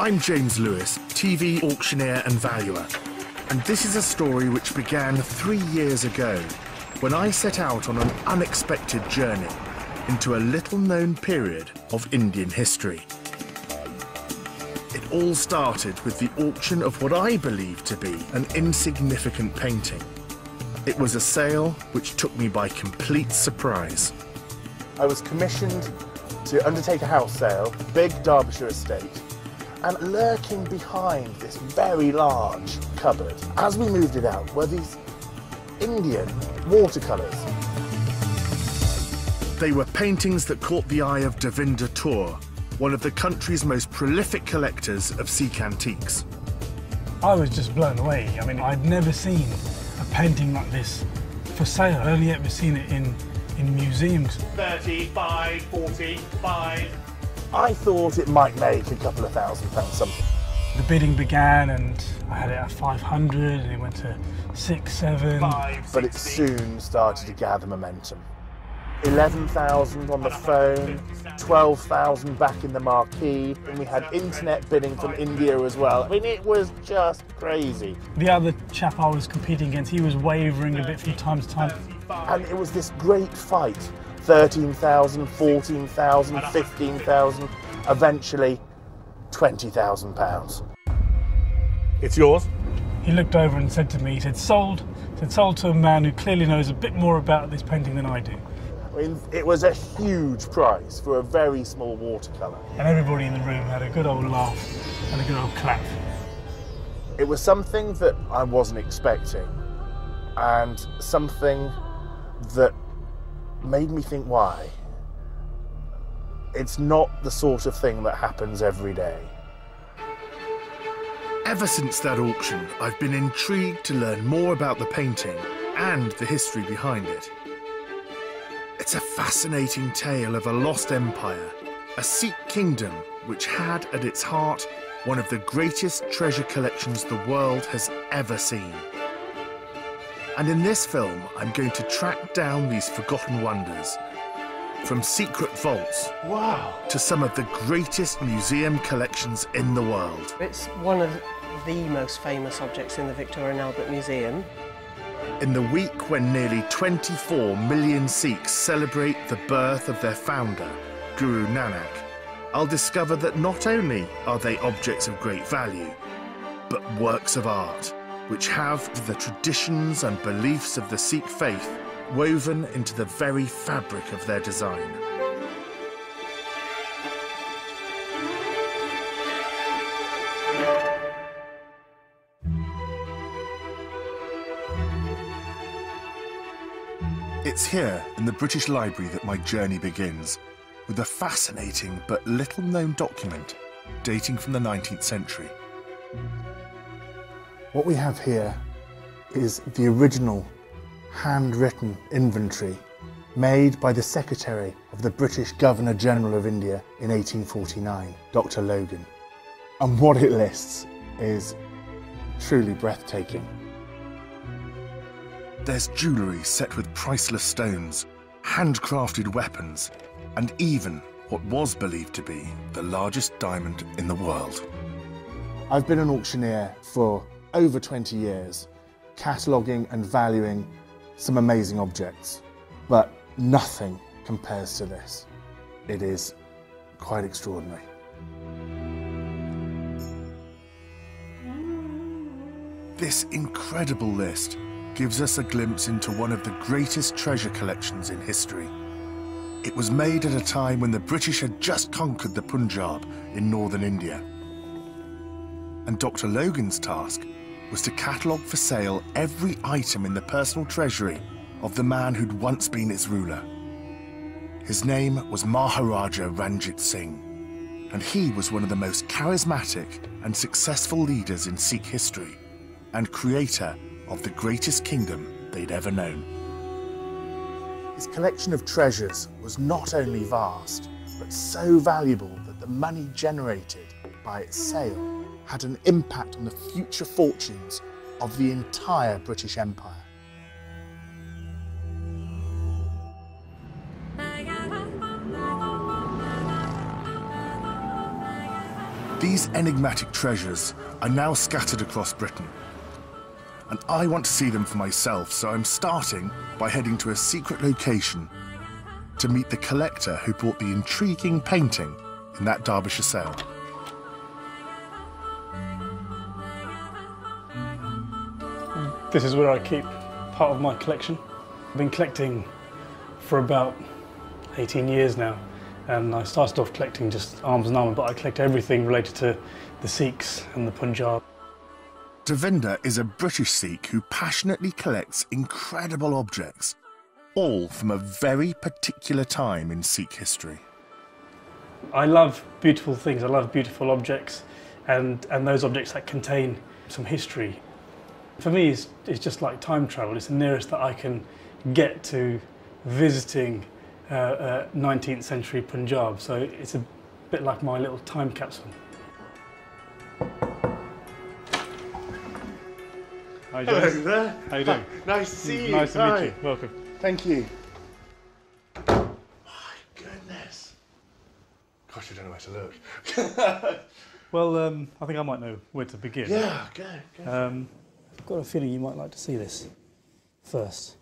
I'm James Lewis, TV auctioneer and valuer, and this is a story which began 3 years ago when I set out on an unexpected journey into a little-known period of Indian history. It all started with the auction of what I believe to be an insignificant painting. It was a sale which took me by complete surprise. I was commissioned to undertake a house sale, big Derbyshire estate, and lurking behind this very large cupboard, as we moved it out, were these Indian watercolours. They were paintings that caught the eye of Devinder Tour, one of the country's most prolific collectors of Sikh antiques. I was just blown away. I mean, I'd never seen a painting like this for sale. I'd only ever seen it in museums. 35, 45. I thought it might make a couple of £1,000 something. The bidding began and I had it at 500 and it went to 6, 7. But it soon started to gather momentum. 11,000 on the phone, 12,000 back in the marquee, and we had internet bidding from India as well. I mean, it was just crazy. The other chap I was competing against, he was wavering a bit from time to time. And it was this great fight. 13,000, 14,000, 15,000, eventually £20,000. It's yours. He looked over and said to me, he said, sold to a man who clearly knows a bit more about this painting than I do. I mean, it was a huge price for a very small watercolour. And everybody in the room had a good old laugh and a good old clap. It was something that I wasn't expecting, and something that made me think, why? It's not the sort of thing that happens every day. Ever since that auction, I've been intrigued to learn more about the painting and the history behind it. It's a fascinating tale of a lost empire, a Sikh kingdom which had at its heart one of the greatest treasure collections the world has ever seen. And in this film, I'm going to track down these forgotten wonders, from secret vaults to some of the greatest museum collections in the world. It's one of the most famous objects in the Victoria and Albert Museum. In the week when nearly 24 million Sikhs celebrate the birth of their founder, Guru Nanak, I'll discover that not only are they objects of great value, but works of art, which have the traditions and beliefs of the Sikh faith woven into the very fabric of their design. It's here in the British Library that my journey begins, with a fascinating but little-known document dating from the 19th century. What we have here is the original handwritten inventory made by the Secretary of the British Governor-General of India in 1849, Dr. Logan. And what it lists is truly breathtaking. There's jewellery set with priceless stones, handcrafted weapons, and even what was believed to be the largest diamond in the world. I've been an auctioneer for over 20 years, cataloguing and valuing some amazing objects, but nothing compares to this. It is quite extraordinary. This incredible list gives us a glimpse into one of the greatest treasure collections in history. It was made at a time when the British had just conquered the Punjab in northern India. And Dr. Logan's task was to catalogue for sale every item in the personal treasury of the man who'd once been its ruler. His name was Maharajah Ranjit Singh, and he was one of the most charismatic and successful leaders in Sikh history, and creator of the greatest kingdom they'd ever known. His collection of treasures was not only vast, but so valuable that the money generated by its sale had an impact on the future fortunes of the entire British Empire. These enigmatic treasures are now scattered across Britain. And I want to see them for myself, so I'm starting by heading to a secret location to meet the collector who bought the intriguing painting in that Derbyshire sale. This is where I keep part of my collection. I've been collecting for about 18 years now, and I started off collecting just arms and armour, but I collect everything related to the Sikhs and the Punjab. Devinder is a British Sikh who passionately collects incredible objects, all from a very particular time in Sikh history. I love beautiful things, I love beautiful objects, and those objects that contain some history. For me, it's just like time travel. It's the nearest that I can get to visiting 19th century Punjab, so it's a bit like my little time capsule. Hi, Hello James. there. How you doing? Nice to see you. Nice to Hi. meet you. Welcome. Thank you. My goodness. Gosh, I don't know where to look. Well, I think I might know where to begin. Yeah, go. I've got a feeling you might like to see this first.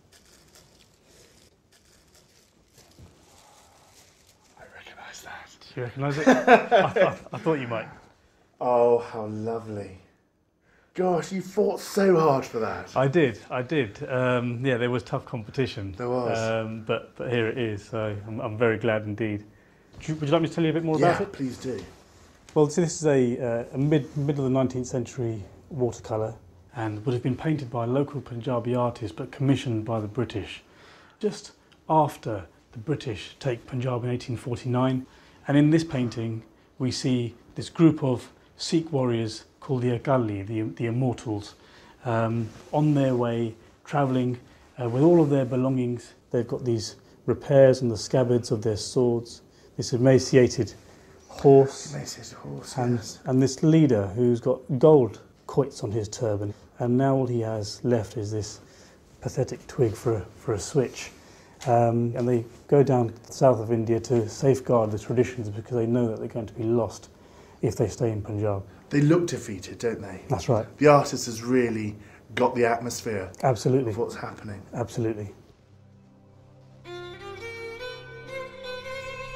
I recognise that. Do you recognise it? I thought you might. Oh, how lovely. Gosh, you fought so hard for that. I did. Yeah, there was tough competition. There was. But here it is, so I'm very glad indeed. Would you like me to tell you a bit more about Yeah, it? please do. Well, see, this is a middle of the 19th century watercolour, and would have been painted by a local Punjabi artist but commissioned by the British just after the British take Punjab in 1849. And in this painting we see this group of Sikh warriors called the Akali, the Immortals, on their way travelling with all of their belongings. They've got these repairs on the scabbards of their swords, this emaciated horse, and this leader who's got gold quoits on his turban, and now all he has left is this pathetic twig for a switch. And they go down to the south of India to safeguard the traditions because they know that they're going to be lost if they stay in Punjab. They look defeated, don't they? That's right. The artist has really got the atmosphere Absolutely. of what's happening. Absolutely.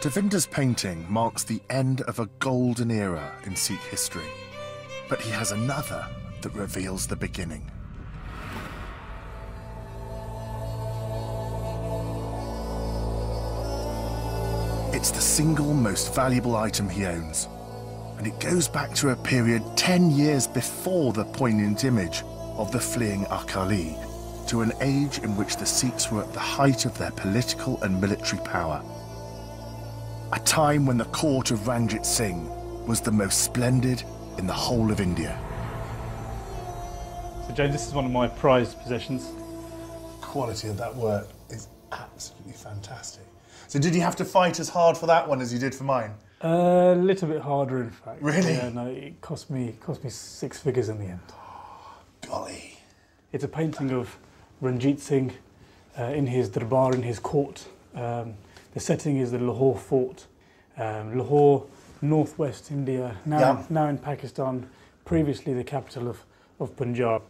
Devinder's painting marks the end of a golden era in Sikh history, but he has another that reveals the beginning. It's the single most valuable item he owns, and it goes back to a period 10 years before the poignant image of the fleeing Akali, to an age in which the Sikhs were at the height of their political and military power. A time when the court of Ranjit Singh was the most splendid in the whole of India. So James, this is one of my prized possessions. Quality of that work is absolutely fantastic. So did you have to fight as hard for that one as you did for mine? A little bit harder, in fact. Really? Yeah, no, it cost me 6 figures in the end. Golly. It's a painting of Ranjit Singh in his darbar, in his court. The setting is the Lahore fort. Lahore, northwest India, now in Pakistan, previously the capital of Punjab.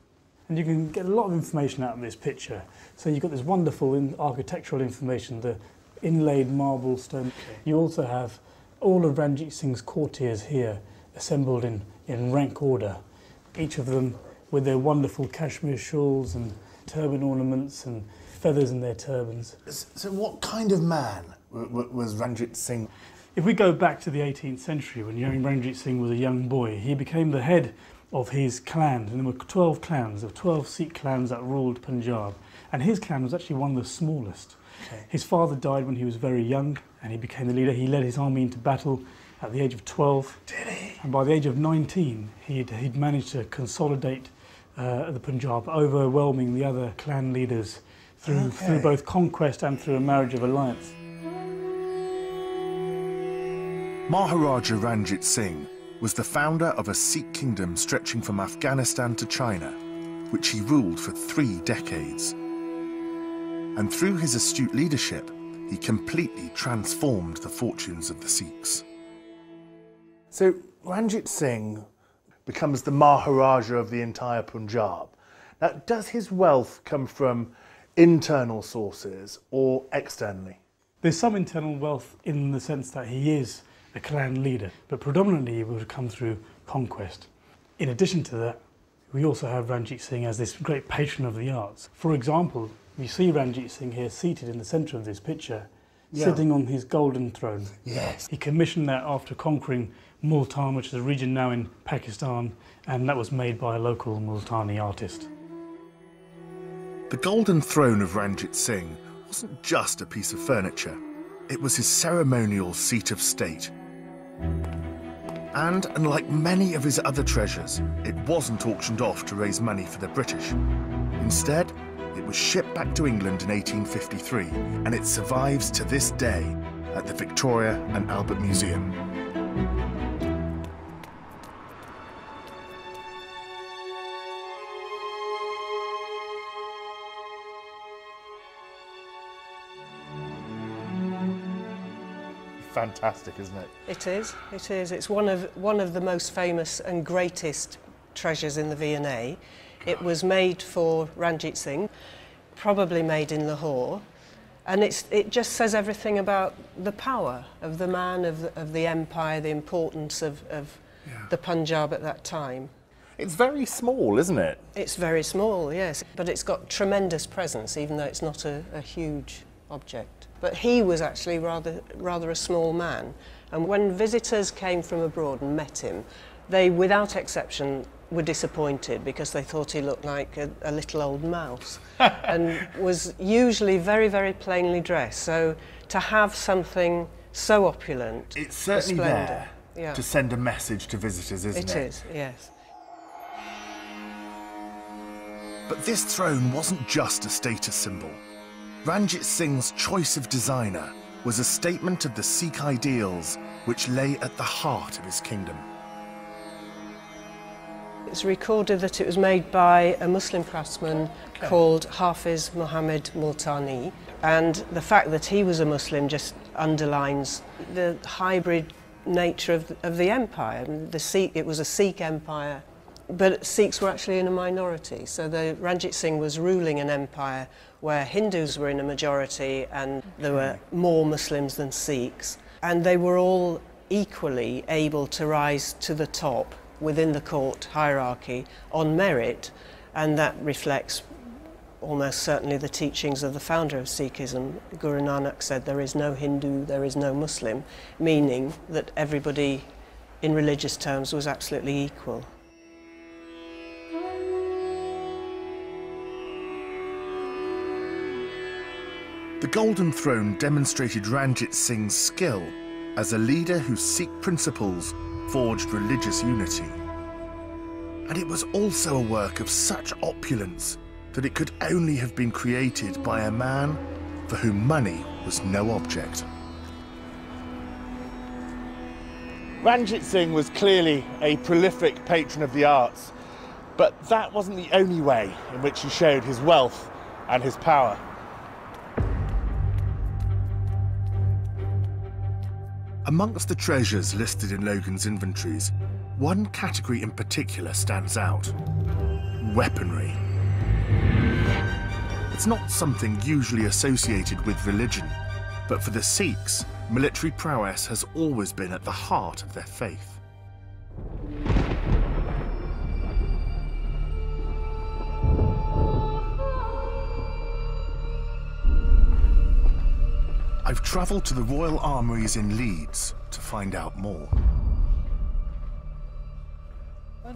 And you can get a lot of information out of this picture. So you've got this wonderful architectural information, the inlaid marble stone. Okay. You also have all of Ranjit Singh's courtiers here, assembled in rank order, each of them with their wonderful cashmere shawls and turban ornaments and feathers in their turbans. So what kind of man was Ranjit Singh? If we go back to the 18th century, when young Ranjit Singh was a young boy, he became the head of his clan, and there were 12 clans, of 12 Sikh clans that ruled Punjab, and his clan was actually one of the smallest. Okay. His father died when he was very young, and he became the leader. He led his army into battle at the age of 12. Did he? And by the age of 19, he'd managed to consolidate the Punjab, overwhelming the other clan leaders through both conquest and through a marriage of alliance. Maharajah Ranjit Singh was the founder of a Sikh kingdom stretching from Afghanistan to China, which he ruled for 3 decades. And through his astute leadership, he completely transformed the fortunes of the Sikhs. So Ranjit Singh becomes the Maharajah of the entire Punjab. Now, does his wealth come from internal sources or externally? There's some internal wealth in the sense that he is a clan leader, but predominantly it would come through conquest. In addition to that, we also have Ranjit Singh as this great patron of the arts. For example, you see Ranjit Singh here seated in the centre of this picture, sitting on his golden throne. Yes. He commissioned that after conquering Multan, which is a region now in Pakistan, and that was made by a local Multani artist. The golden throne of Ranjit Singh wasn't just a piece of furniture, it was his ceremonial seat of state. And unlike many of his other treasures, it wasn't auctioned off to raise money for the British. Instead, it was shipped back to England in 1853, and it survives to this day at the Victoria and Albert Museum. Fantastic, isn't it? It is, it is. It's one of the most famous and greatest treasures in the V&A. It was made for Ranjit Singh, probably made in Lahore, and it just says everything about the power of the man, of the empire, the importance of the Punjab at that time. It's very small, isn't it? It's very small, yes, but it's got tremendous presence, even though it's not a huge object. But he was actually rather a small man, and when visitors came from abroad and met him, they, without exception, were disappointed because they thought he looked like a little old mouse and was usually very, very plainly dressed. So to have something so opulent, it's certainly splendor, there to send a message to visitors, isn't it? It is, yes. But this throne wasn't just a status symbol. Ranjit Singh's choice of designer was a statement of the Sikh ideals which lay at the heart of his kingdom. It's recorded that it was made by a Muslim craftsman called Hafiz Muhammad Multani, and the fact that he was a Muslim just underlines the hybrid nature of the empire. It was a Sikh empire, but Sikhs were actually in a minority, so the Ranjit Singh was ruling an empire where Hindus were in a majority and there were more Muslims than Sikhs, and they were all equally able to rise to the top within the court hierarchy on merit, and that reflects almost certainly the teachings of the founder of Sikhism. Guru Nanak said there is no Hindu, there is no Muslim, meaning that everybody in religious terms was absolutely equal. The Golden Throne demonstrated Ranjit Singh's skill as a leader whose Sikh principles forged religious unity. And it was also a work of such opulence that it could only have been created by a man for whom money was no object. Ranjit Singh was clearly a prolific patron of the arts, but that wasn't the only way in which he showed his wealth and his power. Amongst the treasures listed in Logans Inventories, one category in particular stands out: weaponry. It's not something usually associated with religion, but for the Sikhs, military prowess has always been at the heart of their faith. I've travelled to the Royal Armouries in Leeds to find out more.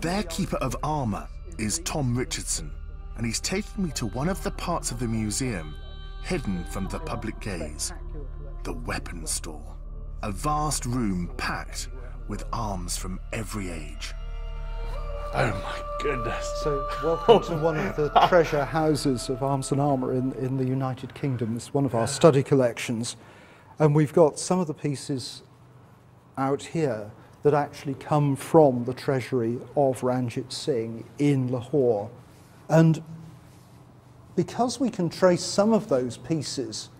Their keeper of armour is Tom Richardson, and he's taking me to one of the parts of the museum hidden from the public gaze, the weapons store. A vast room packed with arms from every age. Oh my goodness. So welcome to one of the treasure houses of arms and armour in the United Kingdom. It's one of our study collections. And we've got some of the pieces out here that actually come from the treasury of Ranjit Singh in Lahore. And because we can trace some of those pieces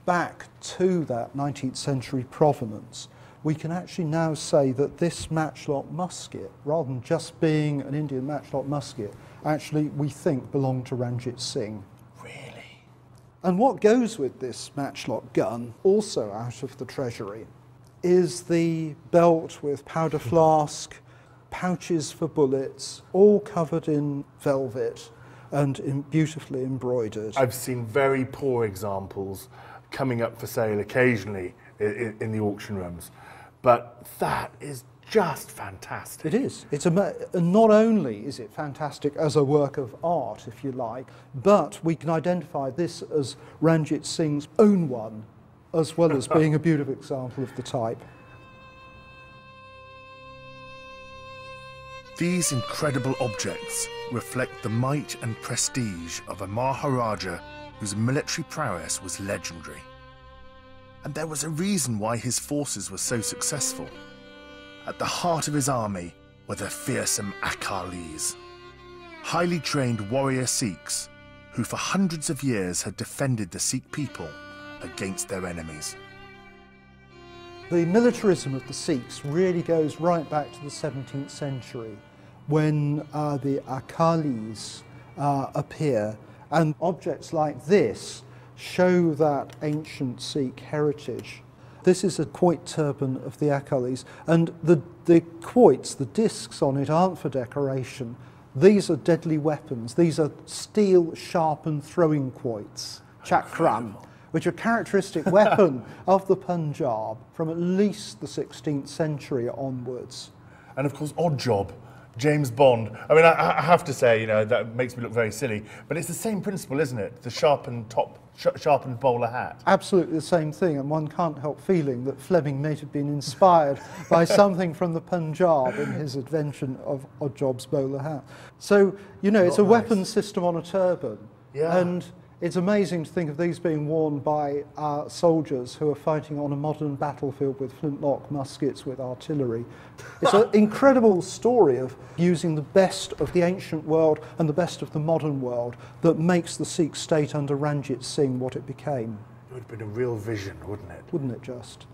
back to that 19th century provenance, we can actually now say that this matchlock musket, rather than just being an Indian matchlock musket, actually we think belonged to Ranjit Singh. Really? And what goes with this matchlock gun, also out of the treasury, is the belt with powder flask, pouches for bullets, all covered in velvet and beautifully embroidered. I've seen very poor examples coming up for sale occasionally in the auction rooms, but that is just fantastic. It is. Not only is it fantastic as a work of art, if you like, but we can identify this as Ranjit Singh's own one, as well as being a beautiful example of the type. These incredible objects reflect the might and prestige of a Maharaja whose military prowess was legendary. And there was a reason why his forces were so successful. At the heart of his army were the fearsome Akalis, highly trained warrior Sikhs who for hundreds of years had defended the Sikh people against their enemies. The militarism of the Sikhs really goes right back to the 17th century when the Akalis appear, and objects like this show that ancient Sikh heritage. This is a quoit turban of the Akalis, and the quoits, the discs on it, aren't for decoration. These are deadly weapons. These are steel sharpened throwing quoits, chakram, which are a characteristic weapon of the Punjab from at least the 16th century onwards. And of course, odd job, James Bond. I mean, I have to say, you know, that makes me look very silly, but it's the same principle, isn't it? The sharpened top, sharpened bowler hat. Absolutely the same thing, and one can't help feeling that Fleming may have been inspired by something from the Punjab in his invention of Oddjob's bowler hat. So, you know, it's a weapons system on a turban. Yeah. And it's amazing to think of these being worn by soldiers who are fighting on a modern battlefield with flintlock muskets with artillery. It's an incredible story of using the best of the ancient world and the best of the modern world that makes the Sikh state under Ranjit Singh what it became. It would have been a real vision, wouldn't it? Wouldn't it just?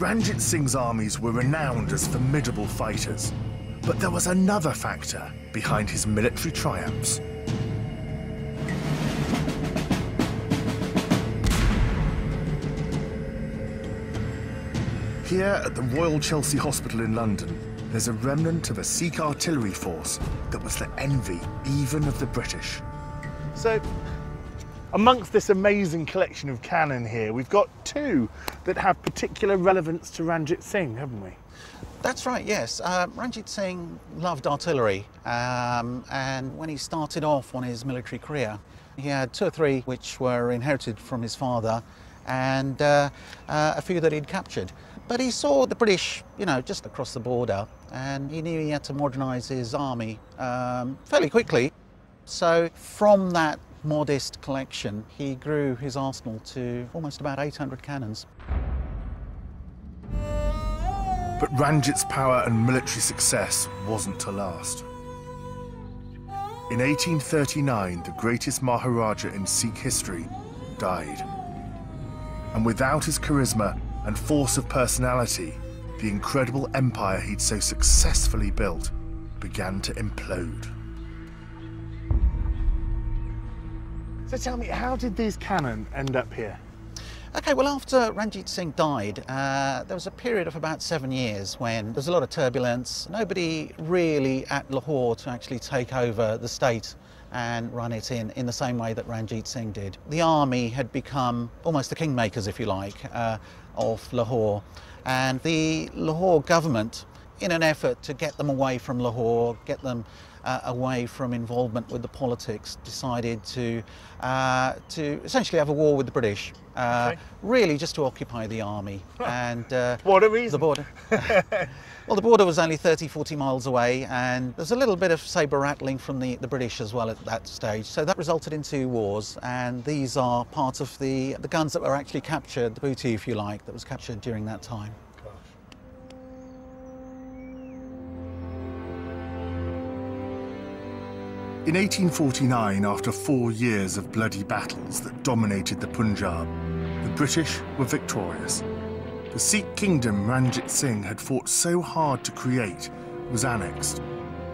Ranjit Singh's armies were renowned as formidable fighters, but there was another factor behind his military triumphs. Here at the Royal Chelsea Hospital in London, there's a remnant of a Sikh artillery force that was the envy even of the British. So, amongst this amazing collection of cannon here, we've got two that have particular relevance to Ranjit Singh, haven't we? That's right, yes. Ranjit Singh loved artillery, and when he started off on his military career, he had two or three which were inherited from his father, and a few that he'd captured. But he saw the British, you know, just across the border, and he knew he had to modernise his army fairly quickly. So from that modest collection, he grew his arsenal to almost about 800 cannons. But Ranjit's power and military success wasn't to last. In 1839, the greatest Maharaja in Sikh history died. And without his charisma and force of personality, the incredible empire he'd so successfully built began to implode. So tell me, how did these cannon end up here? Okay, well, after Ranjit Singh died, there was a period of about 7 years when there was a lot of turbulence. Nobody really at Lahore to actually take over the state and run it in the same way that Ranjit Singh did. The army had become almost the kingmakers, if you like, of Lahore. And the Lahore government, in an effort to get them away from Lahore, get them away from involvement with the politics, decided to essentially have a war with the British, really just to occupy the army. And What a reason! the border. Well, the border was only 30, 40 miles away, and there's a little bit of sabre rattling from the British as well at that stage. So that resulted in 2 wars, and these are part of the guns that were actually captured, the booty, if you like, that was captured during that time. In 1849, after 4 years of bloody battles that dominated the Punjab, the British were victorious. The Sikh kingdom Ranjit Singh had fought so hard to create was annexed,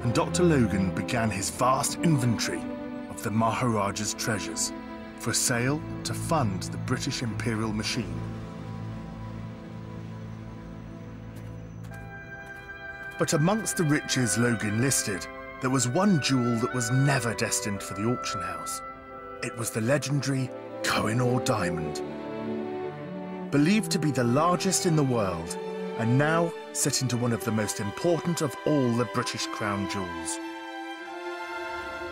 and Dr. Logan began his vast inventory of the Maharajah's treasures for sale to fund the British imperial machine. But amongst the riches Logan listed, there was one jewel that was never destined for the auction house. It was the legendary Koh-i-Noor diamond. Believed to be the largest in the world, and now set into one of the most important of all the British crown jewels.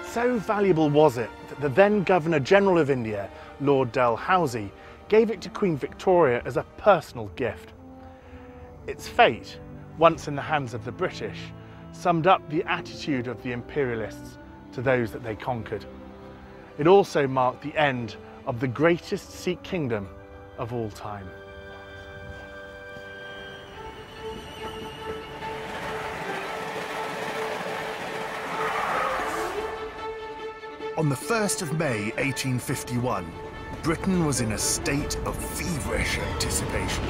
So valuable was it that the then Governor-General of India, Lord Dalhousie, gave it to Queen Victoria as a personal gift. Its fate, once in the hands of the British, summed up the attitude of the imperialists to those that they conquered. It also marked the end of the greatest Sikh kingdom of all time. On the 1st of May 1851, Britain was in a state of feverish anticipation.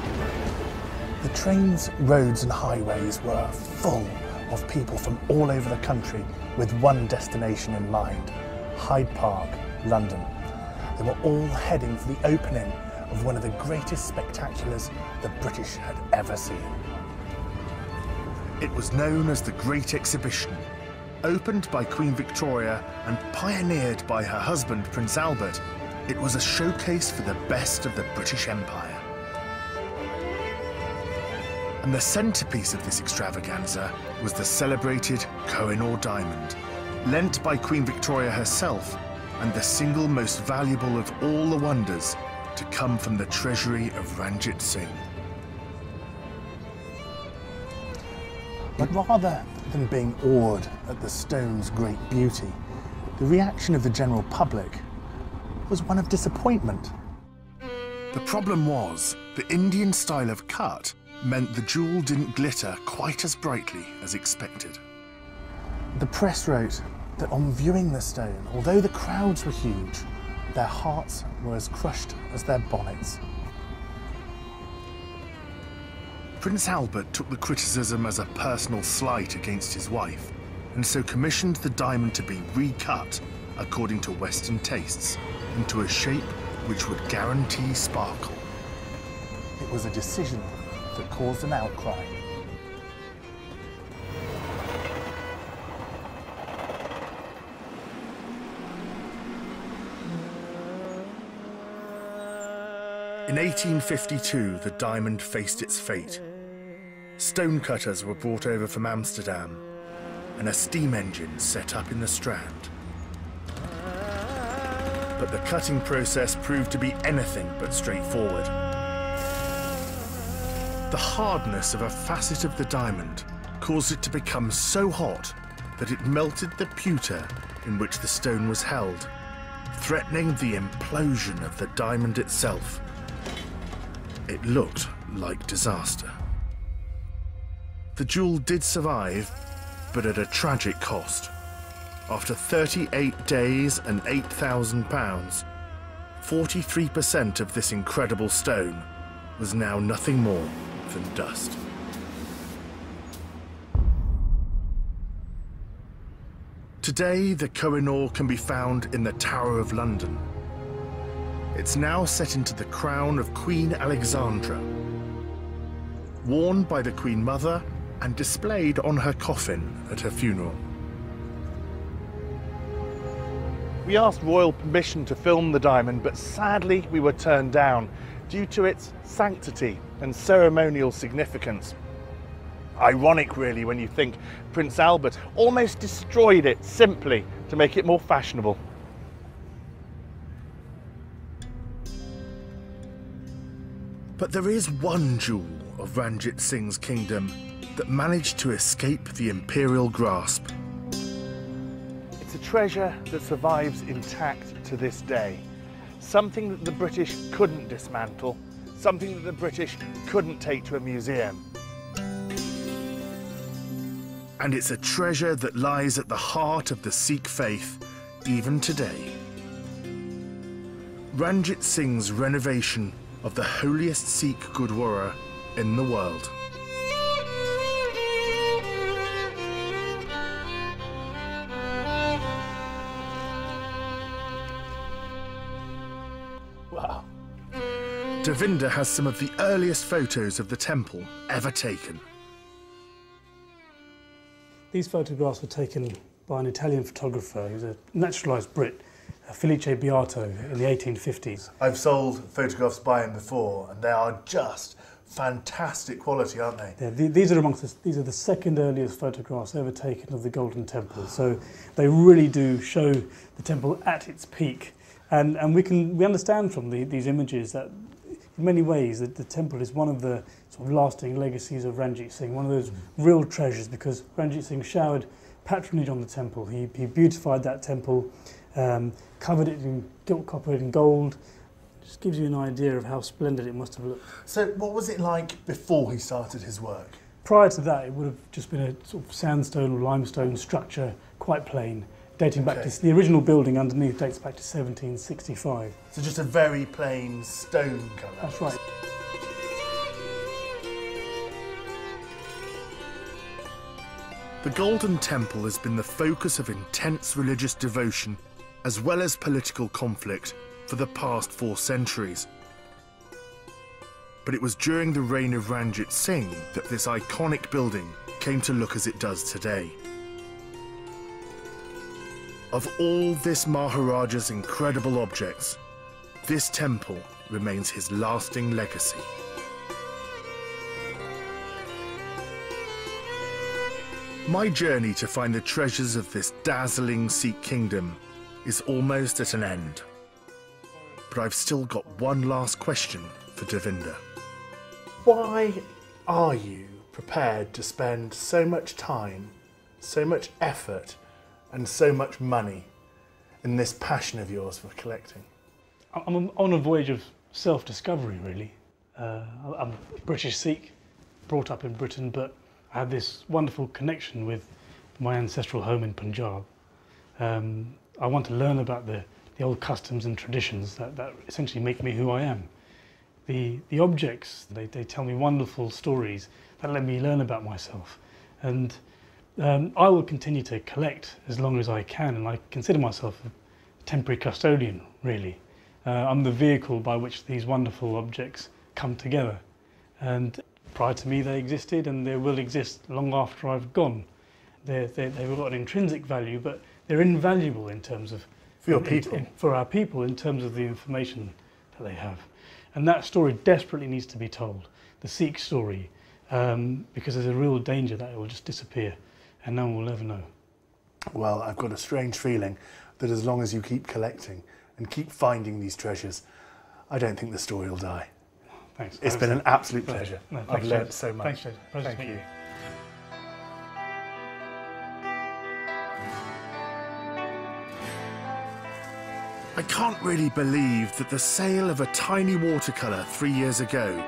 The trains, roads and highways were full of people from all over the country with one destination in mind: Hyde Park, London. They were all heading for the opening of one of the greatest spectaculars the British had ever seen. It was known as the Great Exhibition. Opened by Queen Victoria and pioneered by her husband Prince Albert, it was a showcase for the best of the British Empire. And the centrepiece of this extravaganza was the celebrated Koh-i-Noor diamond, lent by Queen Victoria herself, and the single most valuable of all the wonders to come from the treasury of Ranjit Singh. But rather than being awed at the stone's great beauty, the reaction of the general public was one of disappointment. The problem was, the Indian style of cut meant the jewel didn't glitter quite as brightly as expected. The press wrote that on viewing the stone, although the crowds were huge, their hearts were as crushed as their bonnets. Prince Albert took the criticism as a personal slight against his wife, and so commissioned the diamond to be recut according to Western tastes, into a shape which would guarantee sparkle. It was a decision that caused an outcry. In 1852, the diamond faced its fate. Stonecutters were brought over from Amsterdam, and a steam engine set up in the Strand. But the cutting process proved to be anything but straightforward. The hardness of a facet of the diamond caused it to become so hot that it melted the pewter in which the stone was held, threatening the implosion of the diamond itself. It looked like disaster. The jewel did survive, but at a tragic cost. After 38 days and £8,000, 43% of this incredible stone was now nothing more than dust. Today, the Koh-i-Noor can be found in the Tower of London. It's now set into the crown of Queen Alexandra, worn by the Queen Mother and displayed on her coffin at her funeral. We asked royal permission to film the diamond, but sadly we were turned down due to its sanctity and ceremonial significance. Ironic, really, when you think Prince Albert almost destroyed it simply to make it more fashionable. But there is one jewel of Ranjit Singh's kingdom that managed to escape the imperial grasp. It's a treasure that survives intact to this day. Something that the British couldn't dismantle, something that the British couldn't take to a museum. And it's a treasure that lies at the heart of the Sikh faith, even today. Ranjit Singh's renovation of the holiest Sikh Gurdwara in the world. Wow. Devinder has some of the earliest photos of the temple ever taken. These photographs were taken by an Italian photographer. He was a naturalised Brit, Felice Beato, in the 1850s. I've sold photographs by him before, and they are just fantastic quality, aren't they? Yeah, these are the second earliest photographs ever taken of the Golden Temple. So they really do show the temple at its peak, and we understand from these images that in many ways that the temple is one of the sort of lasting legacies of Ranjit Singh, one of those real treasures, because Ranjit Singh showered patronage on the temple. He beautified that temple, covered it in gilt copper and gold. Just gives you an idea of how splendid it must have looked. So what was it like before he started his work? Prior to that, it would have just been a sort of sandstone or limestone structure, quite plain, dating back to the original building underneath dates back to 1765. So just a very plain stone colour. That's right. The Golden Temple has been the focus of intense religious devotion as well as political conflict for the past 4 centuries. But it was during the reign of Ranjit Singh that this iconic building came to look as it does today. Of all this Maharaja's incredible objects, this temple remains his lasting legacy. My journey to find the treasures of this dazzling Sikh kingdom is almost at an end. But I've still got one last question for Devinder. Why are you prepared to spend so much time, so much effort, and so much money in this passion of yours for collecting? I'm on a voyage of self-discovery, really. I'm British Sikh, brought up in Britain, but I have this wonderful connection with my ancestral home in Punjab. I want to learn about the old customs and traditions that essentially make me who I am. The objects, they tell me wonderful stories that let me learn about myself. And I will continue to collect as long as I can, and I consider myself a temporary custodian, really. I'm the vehicle by which these wonderful objects come together. And prior to me they existed, and they will exist long after I've gone. They've got an intrinsic value, but they're invaluable in terms of... For your people. For our people, in terms of the information that they have. And that story desperately needs to be told, the Sikh story, because there's a real danger that it will just disappear and no one will ever know. Well, I've got a strange feeling that as long as you keep collecting and keep finding these treasures, I don't think the story will die. Thanks. It's been an absolute pleasure. No, I've learned so much. Thanks, Jade. Pleasure to meet you. I can't really believe that the sale of a tiny watercolour 3 years ago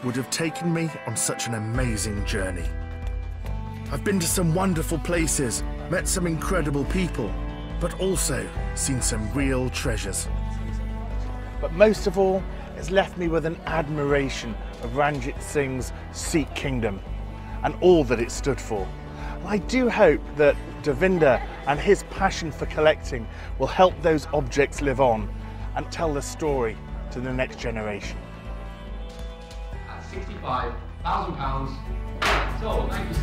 would have taken me on such an amazing journey. I've been to some wonderful places, met some incredible people, but also seen some real treasures. But most of all, it's left me with an admiration of Ranjit Singh's Sikh kingdom and all that it stood for. And I do hope that Devinder and his passion for collecting will help those objects live on and tell the story to the next generation. At £65,000. So, thank you,